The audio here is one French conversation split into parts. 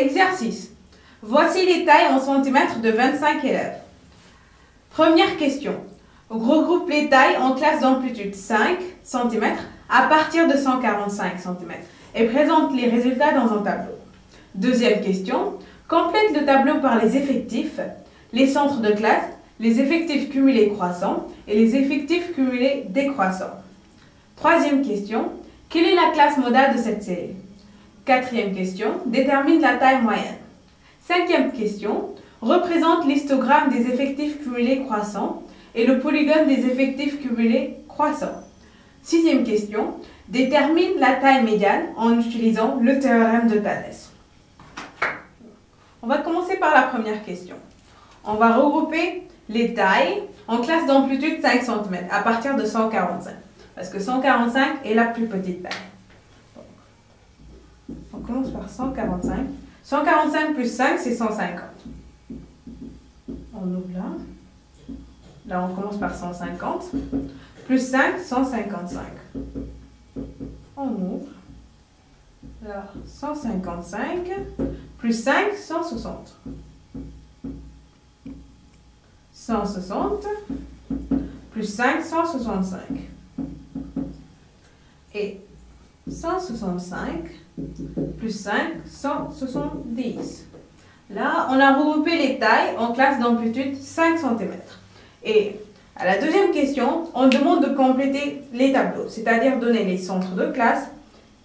Exercice. Voici les tailles en centimètres de 25 élèves. Première question. Regroupe les tailles en classes d'amplitude 5 cm à partir de 145 cm et présente les résultats dans un tableau. Deuxième question. Complète le tableau par les effectifs, les centres de classe, les effectifs cumulés croissants et les effectifs cumulés décroissants. Troisième question. Quelle est la classe modale de cette série? Quatrième question. Détermine la taille moyenne. Cinquième question. Représente l'histogramme des effectifs cumulés croissants et le polygone des effectifs cumulés croissants. Sixième question. Détermine la taille médiane en utilisant le théorème de Thalès. On va commencer par la première question. On va regrouper les tailles en classes d'amplitude 5 cm à partir de 145. Parce que 145 est la plus petite taille. On commence par 145. 145 plus 5, c'est 150. On ouvre là. Là, on commence par 150. Plus 5, 155. On ouvre. Là, 155. Plus 5, 160. 160. Plus 5, 165. Et 165 plus 5, 170. Là, on a regroupé les tailles en classes d'amplitude 5 cm. Et à la deuxième question, on demande de compléter les tableaux, c'est-à-dire donner les centres de classe,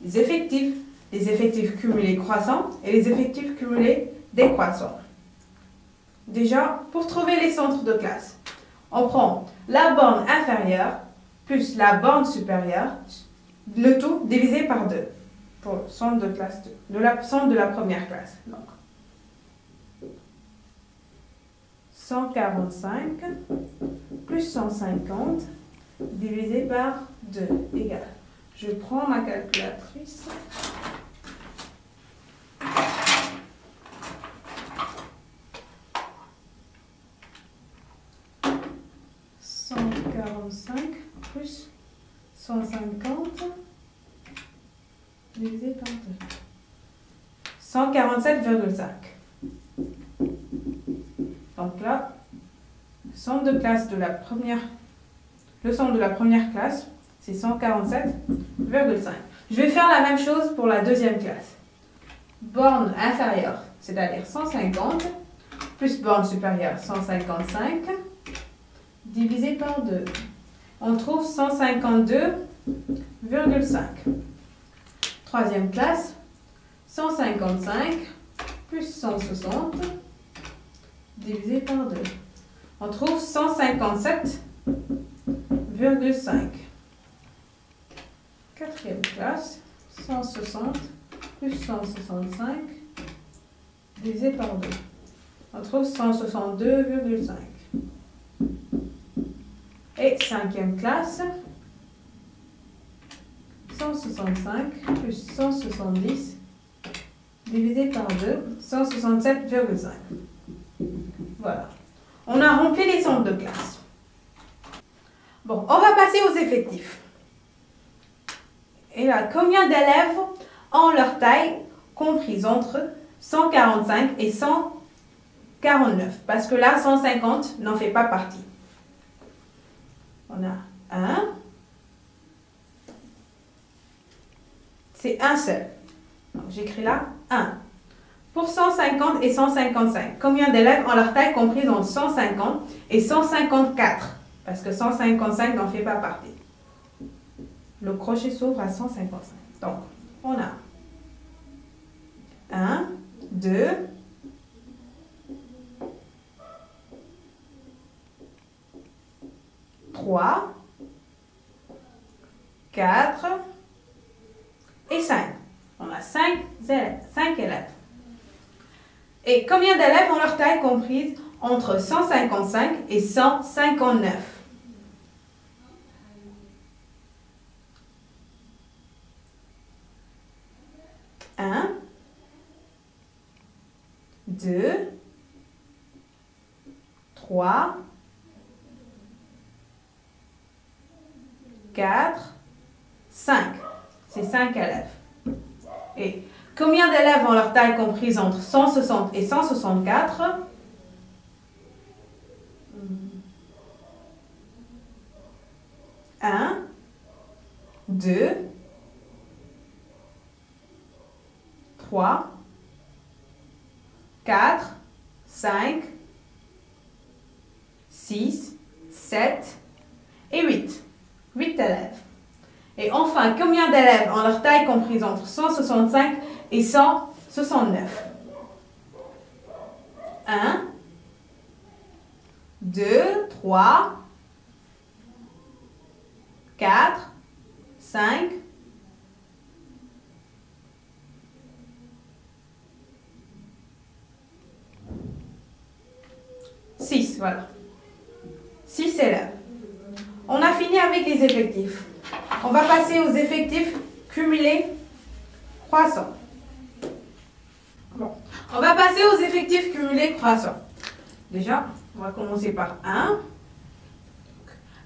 les effectifs cumulés croissants et les effectifs cumulés décroissants. Déjà, pour trouver les centres de classe, on prend la borne inférieure plus la borne supérieure, le tout divisé par 2 pour centre de classe 2, centre de la première classe. Donc, 145 plus 150 divisé par 2 égale. Je prends ma calculatrice. Plus 150 divisé par 2. 147,5. Donc là, le centre de classe de la première classe, c'est 147,5. Je vais faire la même chose pour la deuxième classe. Borne inférieure, c'est-à-dire 150, plus borne supérieure, 155, divisé par 2. On trouve 152,5. Troisième classe, 155 plus 160 divisé par 2. On trouve 157,5. Quatrième classe, 160 plus 165 divisé par 2. On trouve 162,5. Et cinquième classe, 165 plus 170 divisé par 2, 167,5. Voilà. On a rempli les centres de classe. Bon, on va passer aux effectifs. Et là, combien d'élèves ont leur taille comprise entre 145 et 149? Parce que là, 150 n'en fait pas partie. On a 1. C'est un seul. J'écris là 1. Pour 150 et 155, combien d'élèves ont leur taille comprise entre 150 et 154? Parce que 155 n'en fait pas partie. Le crochet s'ouvre à 155. Donc, on a 1, 2, 3, 4 et 5. On a 5 élèves. Et combien d'élèves ont leur taille comprise entre 155 et 159? 1, 2, 3, 4, 5. C'est 5 élèves. Et Combien d'élèves ont leur taille comprise entre 160 et 164? 1, 2, 3, 4, 5, 6, 7 et 8. 8 élèves. Et enfin, combien d'élèves ont leur taille comprise entre 165 et 169? 1, 2, 3, 4, 5, 6, voilà. 6 élèves. On a fini avec les effectifs. On va passer aux effectifs cumulés croissants. Bon. On va passer aux effectifs cumulés croissants. Déjà, on va commencer par 1.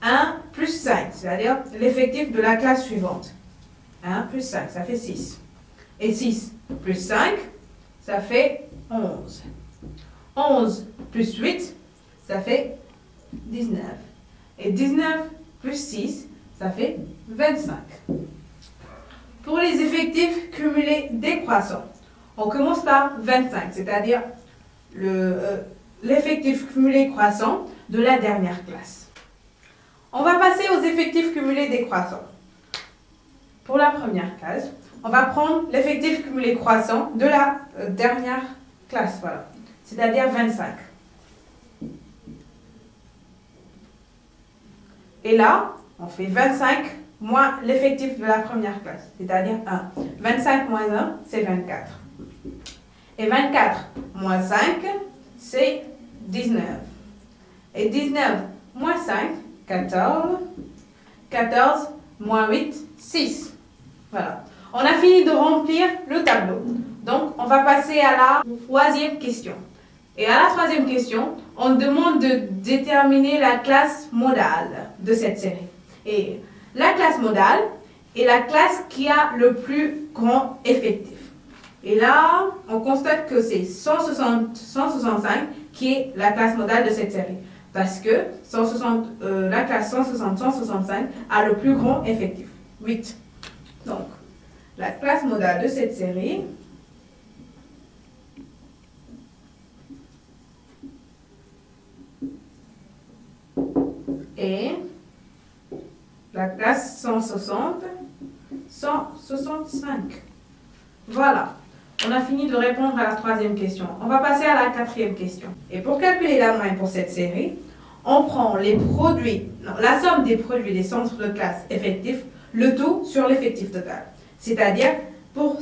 1 plus 5, c'est-à-dire l'effectif de la classe suivante. 1 plus 5, ça fait 6. Et 6 plus 5, ça fait 11. 11 plus 8, ça fait 19. Et 19 plus 6, ça fait 25. Pour les effectifs cumulés décroissants, on commence par 25, c'est-à-dire l'effectif cumulé croissant de la dernière classe. On va passer aux effectifs cumulés décroissants. Pour la première case, on va prendre l'effectif cumulé croissant de la dernière classe, voilà, c'est-à-dire 25. Et là, on fait 25 moins l'effectif de la première classe, c'est-à-dire 1. 25 moins 1, c'est 24. Et 24 moins 5, c'est 19. Et 19 moins 5, 14. 14 moins 8, 6. Voilà. On a fini de remplir le tableau. Donc, on va passer à la troisième question. Et à la troisième question, on demande de déterminer la classe modale de cette série. Et la classe modale est la classe qui a le plus grand effectif. Et là, on constate que c'est 165 qui est la classe modale de cette série. Parce que la classe 160-165 a le plus grand effectif, 8. Donc, la classe modale de cette série est la classe 160-165. Voilà. On a fini de répondre à la troisième question. On va passer à la quatrième question. Et pour calculer la moyenne pour cette série, on prend la somme des produits des centres de classe effectifs, le tout sur l'effectif total. C'est-à-dire, pour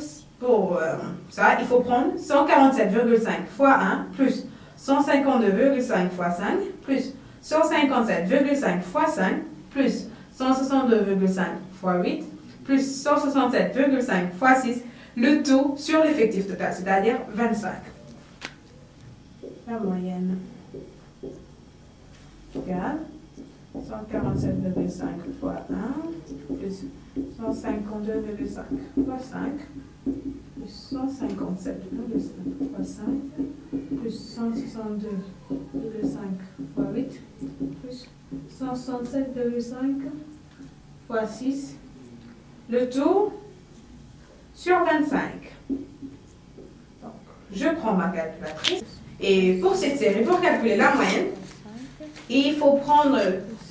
ça, il faut prendre 147,5 fois 1 plus 152,5 fois 5 plus 157,5 fois 5 plus 162,5 fois 8 plus 167,5 fois 6, le tout sur l'effectif total, c'est-à-dire 25. La moyenne égale 147,5 fois 1 plus 152,5 fois 5 plus 157,5 fois 5 plus 162,5 fois 8 plus 167,5 fois 6, le tout sur 25. Donc, je prends ma calculatrice et pour cette série, pour calculer la moyenne, il faut prendre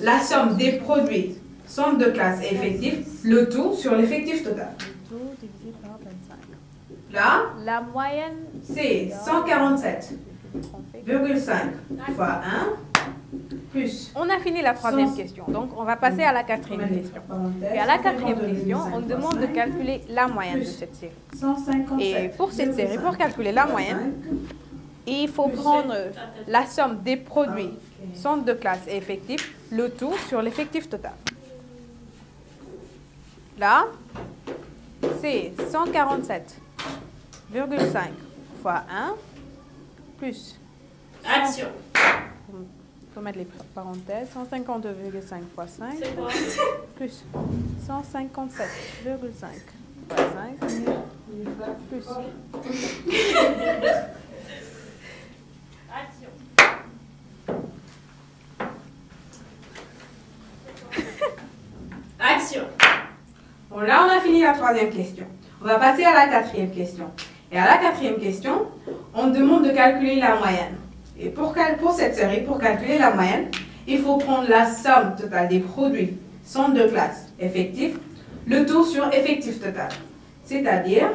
la somme des produits, somme de classe et effectif, le tout sur l'effectif total. Le tout divisé par 25. Là, La moyenne, c'est 147,5 fois 1 plus. on a fini la troisième question, donc on va passer à la quatrième question. Et à la quatrième question, on demande de calculer la moyenne de cette série. Et pour cette série, pour calculer la moyenne, il faut prendre la somme des produits, centre de classe et effectif, le tout sur l'effectif total. Là, c'est 147,5 fois 1 plus. Action. Il faut mettre les parenthèses. 152,5 fois 5 plus 157,5 fois 5 plus. Action. Action. Bon, là, on a fini la troisième question. On va passer à la quatrième question. Et à la quatrième question, on demande de calculer la moyenne. Et pour cette série, pour calculer la moyenne, il faut prendre la somme totale des produits centre de classe effectif, le tout sur effectif total. C'est-à-dire,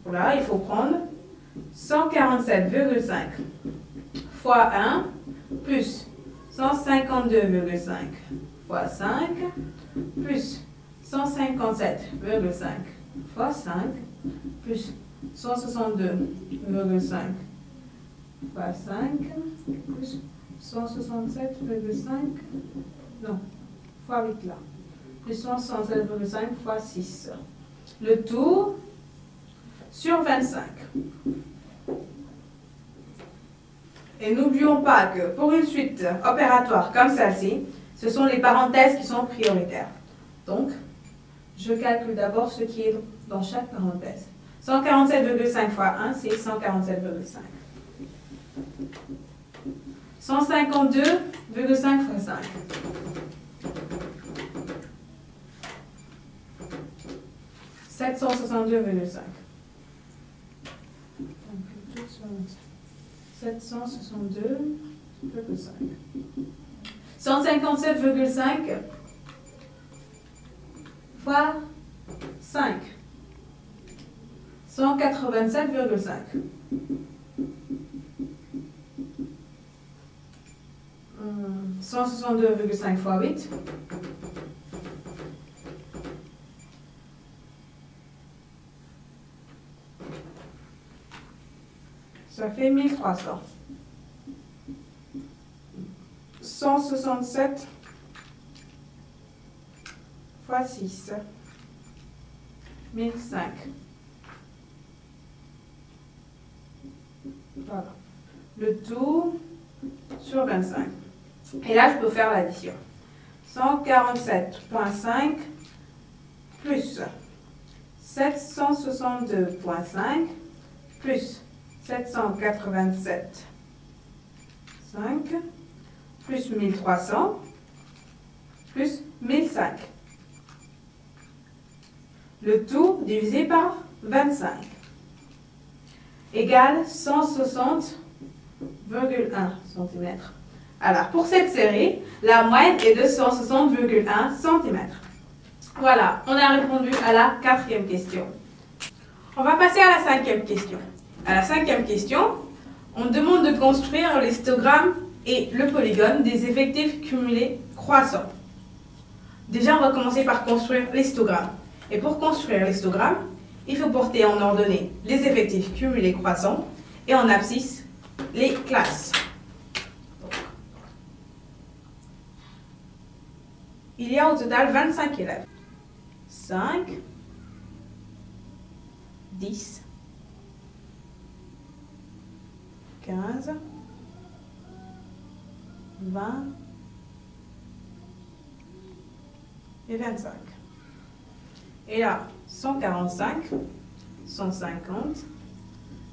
voilà, il faut prendre 147,5 fois 1 plus 152,5 fois 5 plus 157,5 fois 5 plus 162,5 fois 5 plus 167,5 non, fois 8 là, plus 167,5 fois 6. Le tout sur 25. Et n'oublions pas que pour une suite opératoire comme celle-ci, ce sont les parenthèses qui sont prioritaires. Donc, je calcule d'abord ce qui est dans chaque parenthèse. 147,5 fois 1, c'est 147,5. 152,5 fois 5. 762,5. 762,5. 157,5 fois 5. 187,5. 162,5 fois 8. Ça fait 1300. 167 fois 6. 1005. Voilà. Le tout sur 25. Et là, je peux faire l'addition. 147,5 plus 762,5 plus 787,5 plus 1300 plus 1005. Le tout divisé par 25 égale 160,1 cm. Alors, pour cette série, la moyenne est de 160,1 cm. Voilà, on a répondu à la quatrième question. On va passer à la cinquième question. À la cinquième question, on demande de construire l'histogramme et le polygone des effectifs cumulés croissants. Déjà, on va commencer par construire l'histogramme. Et pour construire l'histogramme, il faut porter en ordonnée les effectifs cumulés croissants et en abscisse les classes. Il y a au total 25 élèves. 5, 10, 15, 20 et 25. Et là, 145, 150,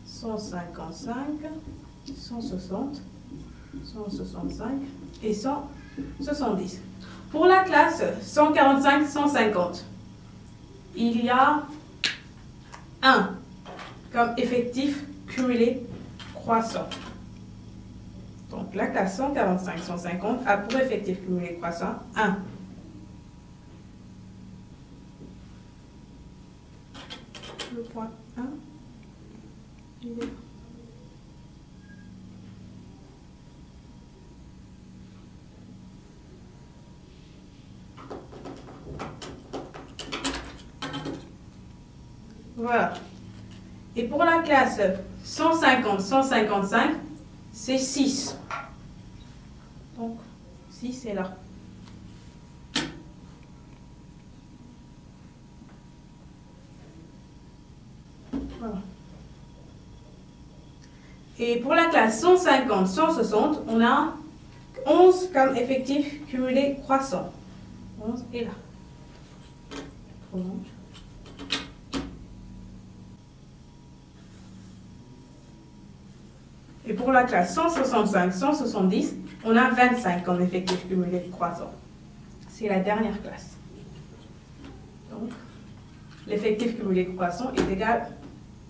155, 160, 165 et 170. Pour la classe 145-150, il y a 1 comme effectif cumulé croissant. Donc la classe 145-150 a pour effectif cumulé croissant 1. Le point 1, il est là. Voilà. Et pour la classe 150-155, c'est 6. Donc, 6 est là. Voilà. Et pour la classe 150-160, on a 11 comme effectif cumulé croissant. 11 est là. prolonge. Et pour la classe 165-170, on a 25 en effectif cumulé croissant. C'est la dernière classe. Donc, l'effectif cumulé croissant est égal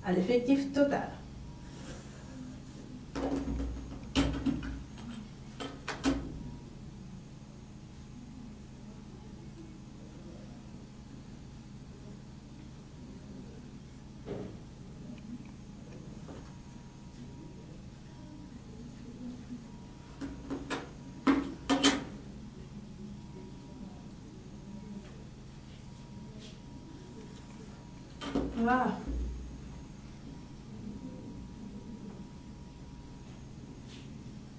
à l'effectif total. Voilà.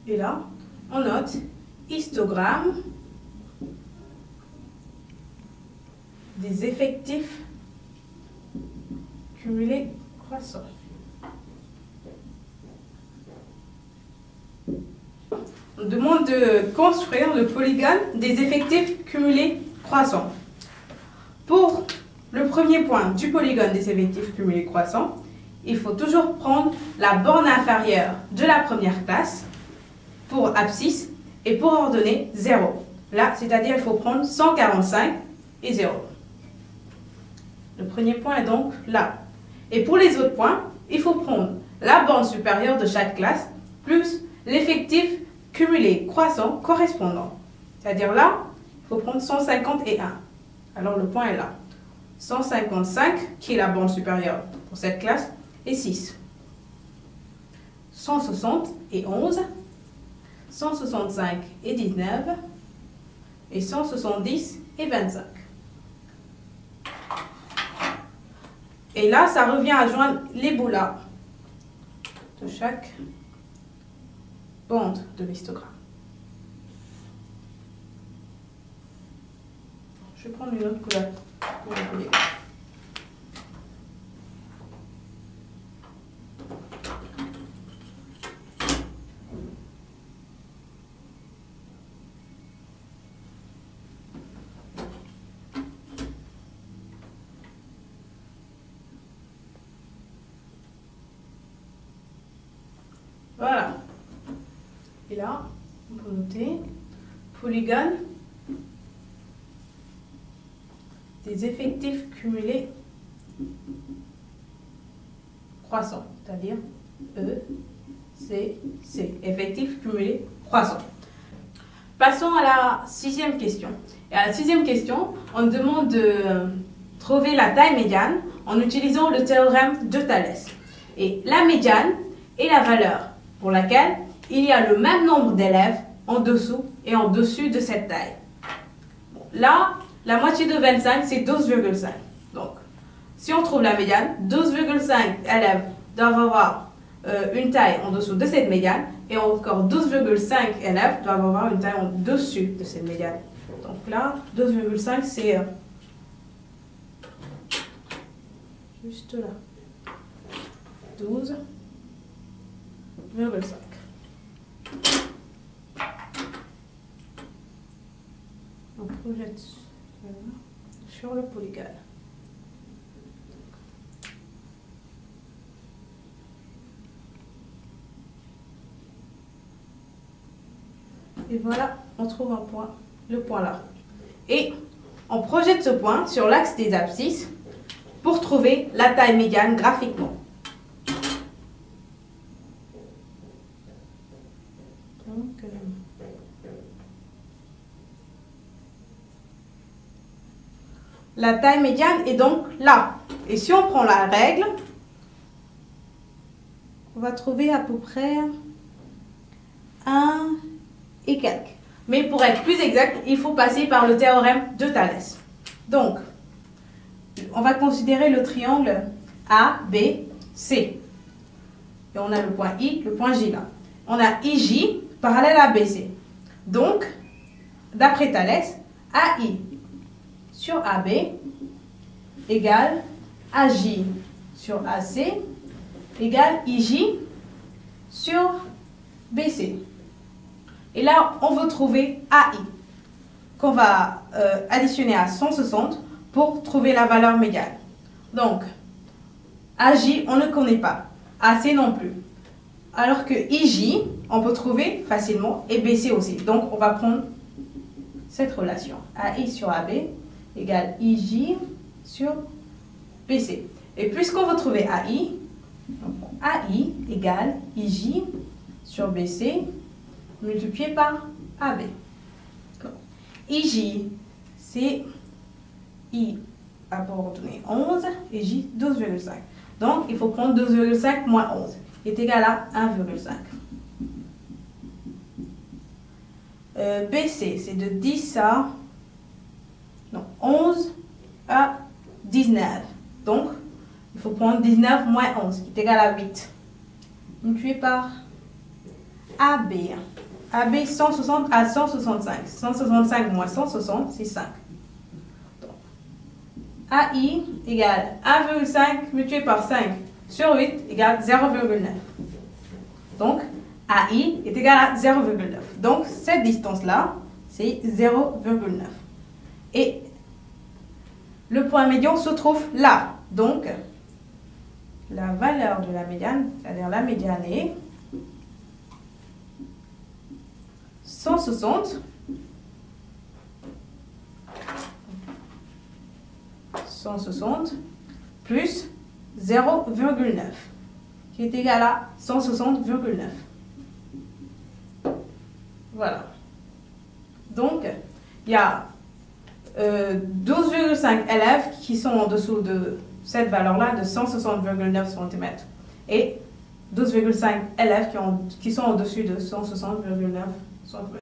Et là, on note histogramme des effectifs cumulés croissants. On demande de construire le polygone des effectifs cumulés croissants. Pour le premier point du polygone des effectifs cumulés croissants, il faut toujours prendre la borne inférieure de la première classe pour abscisse et pour ordonnée 0. Là, c'est-à-dire il faut prendre 145 et 0. Le premier point est donc là. Et pour les autres points, il faut prendre la borne supérieure de chaque classe plus l'effectif cumulé croissant correspondant. C'est-à-dire là, il faut prendre 151. Alors le point est là. 155, qui est la borne supérieure pour cette classe, et 6. 160 et 11. 165 et 19. Et 170 et 25. Et là, ça revient à joindre les boulas de chaque bande de l'histogramme. Je vais prendre une autre couleur pour le polygone. Voilà. Et là, on peut noter polygone des effectifs cumulés croissants, c'est-à-dire E, C, C, effectifs cumulés croissants. Passons à la sixième question. Et à la sixième question, on demande de trouver la taille médiane en utilisant le théorème de Thalès. Et la médiane est la valeur pour laquelle il y a le même nombre d'élèves en dessous et en dessus de cette taille. Bon, là, la moitié de 25, c'est 12,5. Donc, si on trouve la médiane, 12,5 élèves doivent avoir une taille en dessous de cette médiane et encore 12,5 élèves doivent avoir une taille en dessus de cette médiane. Donc là, 12,5, c'est juste là. 12,5. On projette sur le polygone. Et voilà, on trouve un point, le point là. Et on projette ce point sur l'axe des abscisses pour trouver la taille médiane graphiquement. Donc, la taille médiane est donc là. Et si on prend la règle, on va trouver à peu près 1 et quelques. Mais pour être plus exact, il faut passer par le théorème de Thalès. Donc, on va considérer le triangle A, B, C. Et on a le point I, le point J là. On a IJ parallèle à BC. Donc, d'après Thalès, AI sur AB égale AJ sur AC égale IJ sur BC. Et là, on veut trouver AI, qu'on va additionner à 160 pour trouver la valeur médiane. Donc, AJ, on ne connaît pas. AC non plus. Alors que IJ, on peut trouver facilement et BC aussi. Donc, on va prendre cette relation. AI sur AB égale IJ sur BC. Et puisqu'on veut trouver AI, AI égale IJ sur BC multiplié par AB. IJ, c'est I à coordonnée 11 et J 12,5. Donc, il faut prendre 12,5 moins 11, qui est égal à 1,5. BC, c'est de 10 à... Non, 11 à 19. Donc, il faut prendre 19 moins 11, qui est égal à 8. Multiplié par AB. AB 160 à 165. 165 moins 160, c'est 5. Donc, AI égale 1,5 multiplié par 5 sur 8 égale 0,9. Donc, AI est égal à 0,9. Donc, cette distance-là, c'est 0,9. Et le point médian se trouve là. Donc, la valeur de la médiane, c'est-à-dire la médiane est 160 plus 0,9 qui est égal à 160,9. Voilà. Donc, il y a 12,5 élèves qui sont en dessous de cette valeur-là de 160,9 cm et 12,5 élèves qui sont au-dessus de 160,9 cm.